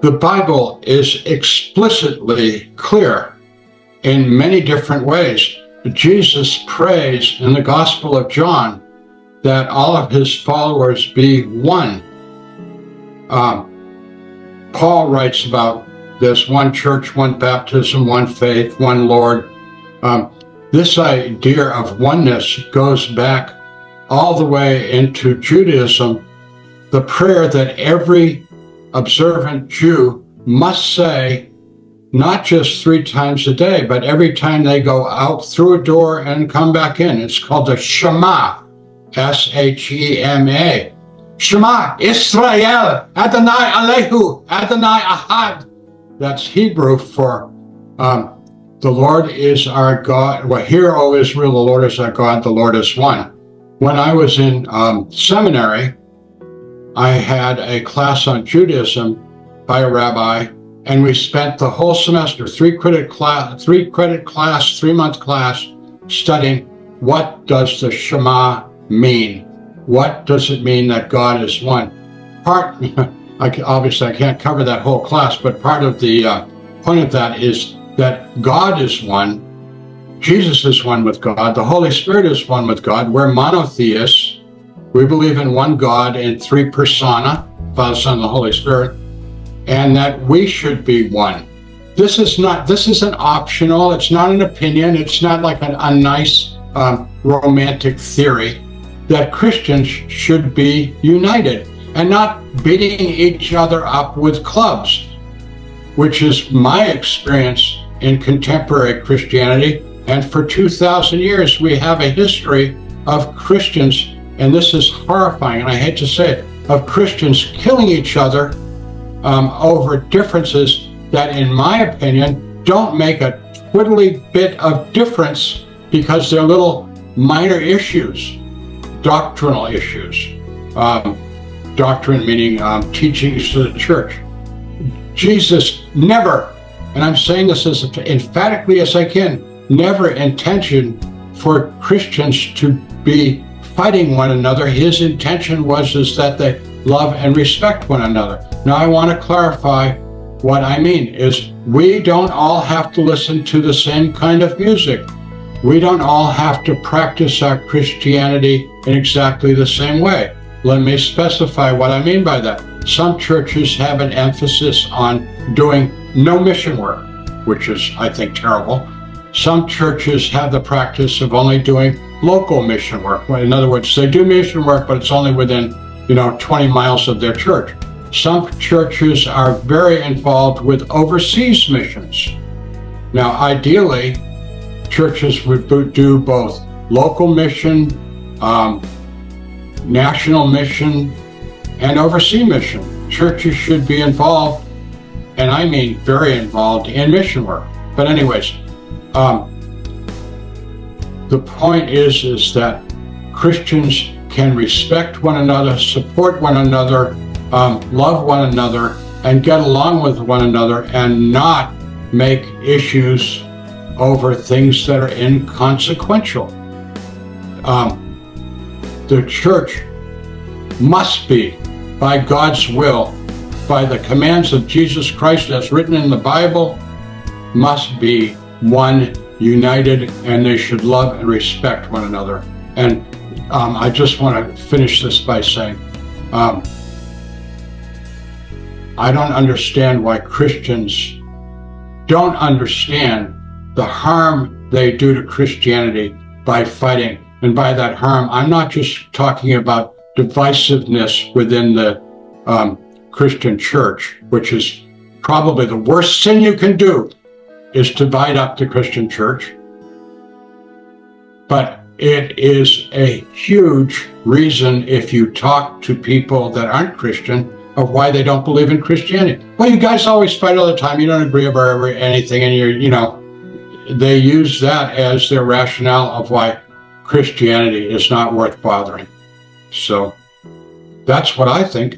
The Bible is explicitly clear in many different ways. Jesus prays in the Gospel of John that all of his followers be one. Paul writes about this: one church, one baptism, one faith, one Lord. This idea of oneness goes back all the way into Judaism, the prayer that every observant Jew must say, not just 3 times a day, but every time they go out through a door and come back in. It's called the Shema, S-H-E-M-A. Shema Israel, Adonai Alehu, Adonai Ahad. That's Hebrew for the Lord is our God. Well, hear, O Israel, the Lord is our God, the Lord is one. When I was in seminary, I had a class on Judaism by a rabbi, and we spent the whole semester, 3-credit class, 3-month class, studying what does the Shema mean? What does it mean that God is one? Obviously I can't cover that whole class, but part of the point of that is that God is one, Jesus is one with God, the Holy Spirit is one with God. We're monotheists. We believe in one God in 3 persona, Father, Son, and the Holy Spirit, and that we should be one. This isn't optional. It's not an opinion. It's not like a nice romantic theory. That Christians should be united and not beating each other up with clubs, which is my experience in contemporary Christianity. And for 2,000 years, we have a history of Christians, and this is horrifying, and I hate to say it, of Christians killing each other over differences that, in my opinion, don't make a twiddly bit of difference because they're little minor issues, doctrinal issues. Doctrine meaning teachings to the church. Jesus never, and I'm saying this as emphatically as I can, never intention for Christians to be fighting one another. His intention was that they love and respect one another. Now I want to clarify what I mean is we don't all have to listen to the same kind of music. We don't all have to practice our Christianity in exactly the same way. Let me specify what I mean by that. Some churches have an emphasis on doing no mission work, which is, I think, terrible. Some churches have the practice of only doing local mission work. In other words, they do mission work, but it's only within, 20 miles of their church. Some churches are very involved with overseas missions. Now, ideally, churches would do both local mission, national mission, and overseas mission. Churches should be involved, and I mean very involved, in mission work. But anyways, the point is that Christians can respect one another, support one another, love one another, and get along with one another, and not make issues over things that are inconsequential. The church must be, by God's will, by the commands of Jesus Christ as written in the Bible, must be one, united, and they should love and respect one another. And I just want to finish this by saying, I don't understand why Christians don't understand the harm they do to Christianity by fighting. And by that harm, I'm not just talking about divisiveness within the Christian church, which is probably the worst sin you can do, is to divide up the Christian church. But it is a huge reason, if you talk to people that aren't Christian, of why they don't believe in Christianity. Well, you guys always fight all the time. You don't agree over anything, and they use that as their rationale of why Christianity is not worth bothering. So that's what I think.